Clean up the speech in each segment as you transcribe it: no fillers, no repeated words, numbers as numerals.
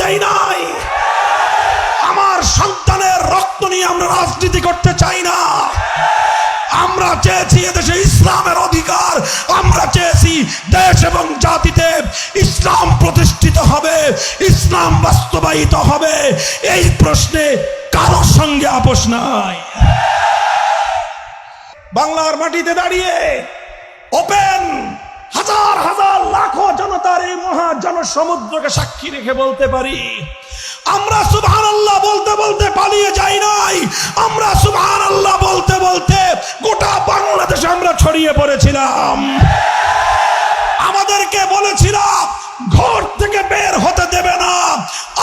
দেই নাই। আমার সন্তানের রক্ত নিয়ে আমরা রাজনীতি করতে চাই না। আমরা চেয়েছি এদেশে ইসলামের অধিকার, আমরা চেয়েছি দেশ এবং জাতিতে ইসলাম প্রতিষ্ঠিত হবে, ইসলাম বাস্তবায়িত হবে। এই প্রশ্নে কারোর সঙ্গে আপোষ নাই। বাংলার মাটিতে দাঁড়িয়ে ওপেন হাজার হাজার লাখো জনতার এই মহা জনসমুদ্রকে সাক্ষী রেখে বলতে পারি, আমরা সুবহানাল্লাহ বলতে বলতে পালিয়ে যাই নাই। আমরা সুবহানাল্লাহ বলতে বলতে গোটা বাংলাদেশে আমরা ছড়িয়ে পড়েছিলাম। আমাদেরকে বলেছিলাম ঘর থেকে বের হতে দেবে না।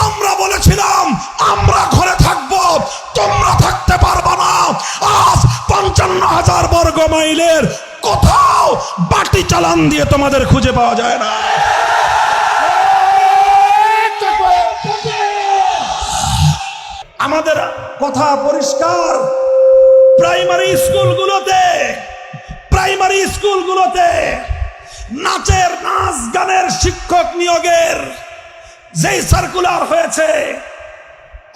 আমরা বলেছিলাম আমরা ঘরে থাকবো, তোমরা থাকতে পারবে না। আজ 55,000 বর্গ মাইলের কোথাও বাটি চালান দিয়ে তোমাদের খুঁজে পাওয়া যায় না। আমাদের কথা পরিষ্কার। প্রাইমারি স্কুলগুলোতে নাচের নাচ গানের শিক্ষক নিয়োগের যেই সার্কুলার হয়েছে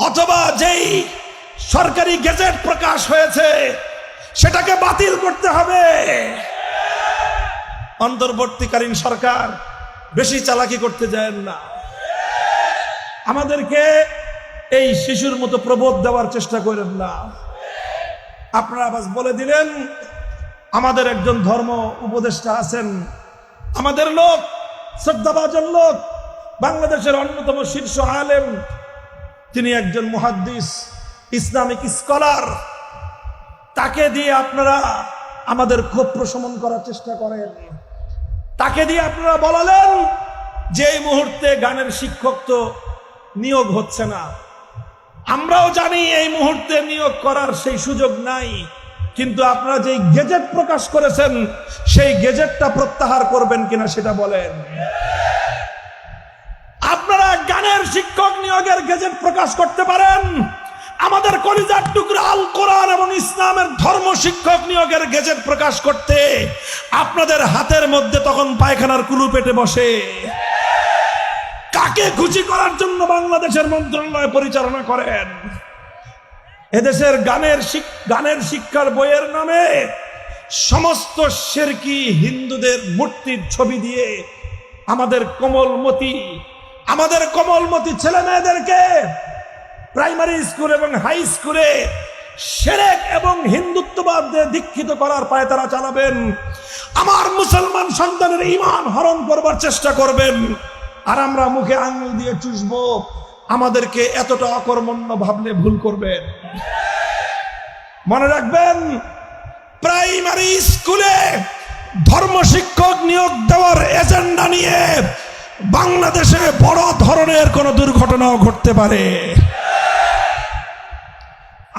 অথবা যেই সরকারি গেজেট প্রকাশ হয়েছে সেটাকে বাতিল করতে হবে। অন্তর্বর্তীকালীন সরকার বেশি চালাকি করতে যায় না। আমাদেরকে এই শিশুর মতো প্রবোধ দেওয়ার চেষ্টা করেন না। আপনারা আবার বলে দিলেন আমাদের একজন ধর্ম উপদেষ্টা আছেন, আমাদের লোক, শ্রদ্ধাভাজন লোক, বাংলাদেশের অন্যতম শীর্ষ আলেম, তিনি একজন মুহাদ্দিস, ইসলামিক স্কলার। তাকে দিয়ে আপনারা আমাদের ক্ষোভ প্রশমন করার চেষ্টা করেন। তাকে দিয়ে আপনারা বলালেন যে এই মুহূর্তে গানের শিক্ষক তো নিয়োগ হচ্ছে না। আমরাও জানি এই মুহূর্তে নিয়োগ করার সেই সুযোগ নাই, কিন্তু আপনারা যেই গেজেট প্রকাশ করেছেন সেই গেজেটটা প্রত্যাহার করবেন কিনা সেটা বলেন। আপনারা গানের শিক্ষক নিয়োগের গেজেট প্রকাশ করতে পারেন, আমাদের কলিজার টুকরা আল কোরআন এবং ইসলামের ধর্ম শিক্ষক নিয়োগের গেজেট প্রকাশ করতে আপনাদের হাতের মধ্যে তখন পায়খানার কুলু পেটে বসে। কাকে খুশি করার জন্য বাংলাদেশের মন্ত্রণালয় পরিচালনা করেন? এদেশের গানের শিক্ষার বইয়ের নামে সমস্ত শিরকি হিন্দুদের মূর্তির ছবি দিয়ে আমাদের কোমলমতি ছেলে মেয়েদেরকে প্রাইমারি স্কুল এবং হাই স্কুলে শিরক এবং হিন্দুত্ববাদ দিয়ে দীক্ষিত করার পায়তারা চালাবেন। আমার মুসলমান সন্তানের ঈমান হরণ করবার চেষ্টা করবেন, আর আমরা মুখে আঙুল দিয়ে চুষবো। আমাদেরকে এতটা অকর্মণ্য ভাবলে ভুল করবেন। মনে রাখবেন, প্রাইমারি স্কুলে ধর্ম শিক্ষক নিয়োগ দেওয়ার এজেন্ডা নিয়ে বাংলাদেশে বড় ধরনের কোনো দুর্ঘটনাও ঘটতে পারে।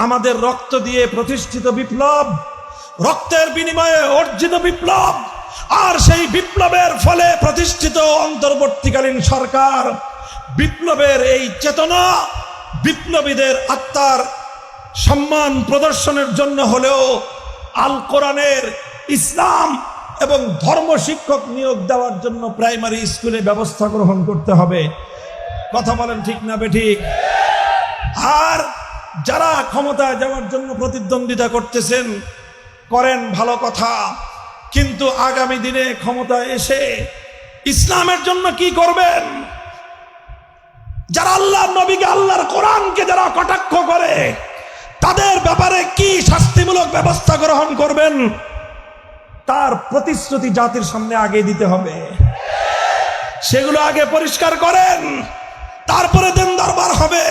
আমাদের রক্ত দিয়ে প্রতিষ্ঠিত বিপ্লব, রক্তের বিনিময়ে অর্জিত বিপ্লব, আর সেই বিপ্লবের ফলে প্রতিষ্ঠিত অন্তর্বর্তীকালীন সরকার বিপ্লবের এই চেতনা, বিপ্লবীদের আত্মার সম্মান প্রদর্শনের জন্য হলেও আল কোরআনের, ইসলাম এবং ধর্ম শিক্ষক নিয়োগ দেওয়ার জন্য প্রাইমারি স্কুলে ব্যবস্থা গ্রহণ করতে হবে। কথা বলেন ঠিক না বেঠিক? আর যারা ক্ষমতায় যাওয়ার জন্য প্রতিদ্বন্দ্বিতা করতেছেন, করেন, ভালো কথা, কিন্তু আগামী দিনে ক্ষমতায় এসে ইসলামের জন্য কি করবেন? যারা আল্লাহর নবীকে, আল্লাহর কোরআনকে যারা কটাক্ষ করে তাদের ব্যাপারে কি শাস্তিমূলক ব্যবস্থা গ্রহণ করবেন তার প্রতিশ্রুতি জাতির সামনে আগে দিতে হবে। সেগুলো আগে পরিষ্কার করেন, তারপরে দেন দরবার হবে।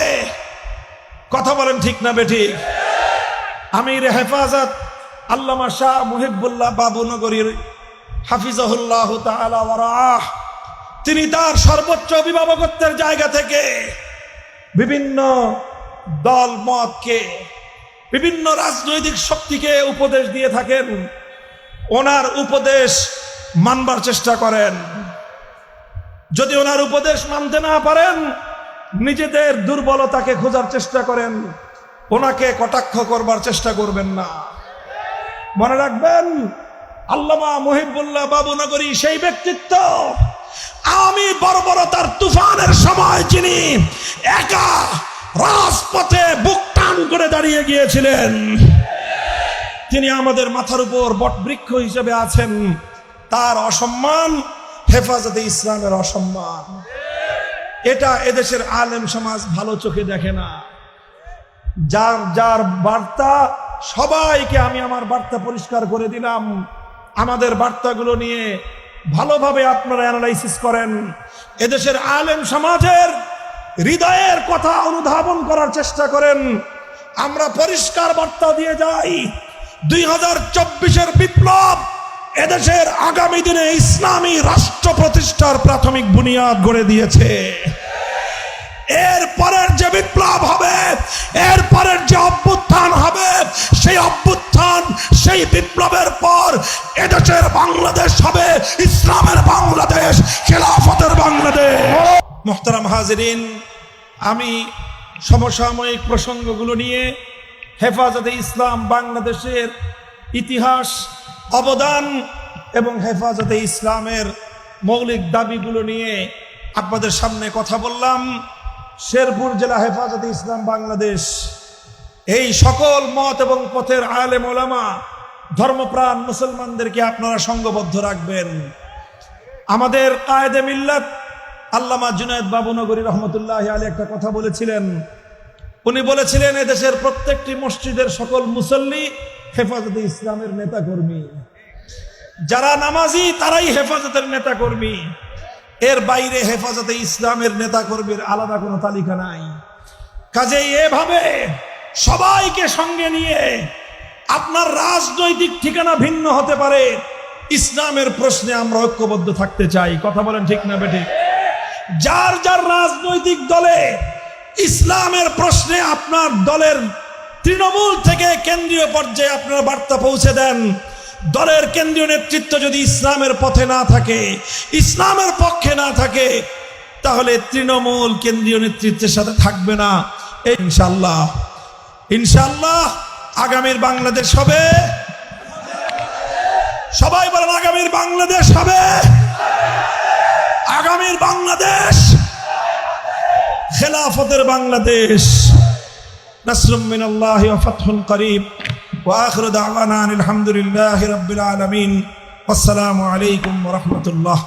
কথা বলেন ঠিক না বেঠিক? আমির হেফাজত আল্লামা শাহ মুহিবুল্লাহ বাবুনগরীর হাফিজাহুল্লাহ তাআলা ওয়া রাহ, তিনি তার সর্বোচ্চ অভিভাবকত্বের জায়গা থেকে বিভিন্ন দল মতকে, বিভিন্ন রাজনৈতিক শক্তিকে উপদেশ দিয়ে থাকেন। ওনার উপদেশ মানবার চেষ্টা করেন। যদি ওনার উপদেশ মানতে না পারেন, নিজেদের দুর্বলতাকে খোঁজার চেষ্টা করেন, ওনাকে কটাক্ষ করবার চেষ্টা করবেন না। মনে রাখবেন, আল্লামা মুহিবুল্লাহ বাবুনগরী সেই ব্যক্তিত্ব, আওয়ামী বর্বরতার তুফানের সময় যিনি একা রাজপথে বুক টান করে দাঁড়িয়ে গিয়েছিলেন, তিনি আমাদের মাথার উপর বটবৃক্ষ হিসেবে আছেন। তার অসম্মান হেফাজতে ইসলামের অসম্মান। এটা এদেশের আলেম সমাজ ভালো চোখে দেখে না। যার যার বার্তা, সবাইকে আমি আমার বার্তা পরিষ্কার করে দিলাম। আমাদের বার্তাগুলো নিয়ে ভালোভাবে আপনারা অ্যানালাইসিস করেন। এদেশের আলেম সমাজের হৃদয়ের কথা অনুধাবন করার চেষ্টা করেন। আমরা পরিষ্কার বার্তা দিয়ে যাই, 2024-এর বিপ্লব এদেশের আগামী দিনে ইসলামী রাষ্ট্র প্রতিষ্ঠার প্রাথমিক বুনিয়াদ গড়ে দিয়েছে। এরপরের যে বিপ্লব হবে, এরপরের যে অভ্যুত্থান হবে, সেই অভ্যুত্থান, সেই বিপ্লবের পর এদেশের বাংলাদেশ হবে ইসলামের বাংলাদেশ, খেলাফতের বাংলাদেশ। মুহতারাম হাজিরিন, আমি সমসাময়িক প্রসঙ্গগুলো নিয়ে হেফাজতে ইসলাম বাংলাদেশের ইতিহাস, অবদান এবং হেফাজতে ইসলামের মৌলিক দাবিগুলো নিয়ে আপনাদের সামনে কথা বললাম। শেরপুর জেলা হেফাজতে ইসলাম বাংলাদেশ এই সকল মত এবং পথের আলেম ওলামা, ধর্মপ্রাণ মুসলমানদেরকে আপনারা সংঘবদ্ধ রাখবেন। আমাদের কায়েদে মিল্লাত আল্লামা জুনায়েদ বাবুনগরী রহমতুল্লাহ আলাইহি একটা কথা বলেছিলেন। উনি বলেছিলেন, এদেশের প্রত্যেকটি মসজিদের সকল মুসল্লি হেফাজতে ইসলামের নেতা কর্মী। যারা নামাজি তারাই হেফাজতের নেতা কর্মী। এর বাইরে হেফাজতে ইসলামের নেতা কর্মীর আলাদা কোনো তালিকা নাই। কাজেই এভাবে সবাইকে সঙ্গে নিয়ে, আপনার রাজনৈতিক ঠিকানা ভিন্ন হতে পারে, ইসলামের প্রশ্নে আমরা ঐক্যবদ্ধ থাকতে চাই। কথা বলেন ঠিক না বেঠিক? যার যার রাজনৈতিক দলে ইসলামের প্রশ্নে আপনার দলের তৃণমূল থেকে কেন্দ্রীয় পর্যায়ে আপনারা বার্তা পৌঁছে দেন। দলের কেন্দ্রীয় নেতৃত্ব যদি ইসলামের পথে না থাকে, ইসলামের পক্ষে না থাকে, তাহলে তৃণমূল কেন্দ্রীয় নেতৃত্বের সাথে থাকবে না। ইনশাআল্লাহ, ইনশাআল্লাহ আগামীর বাংলাদেশ হবে। সবাই বলেন আগামীর বাংলাদেশ হবে। আগামীর বাংলাদেশ খেলাফতের বাংলাদেশ। নাসরুম মিনাল্লাহি ওয়া ফাতহুন করিব। ওয়া আখিরু দাওয়ানা আলহামদুলিল্লাহি রাব্বিল আলামিন। আসসালামু আলাইকুম ওয়া রাহমাতুল্লাহ।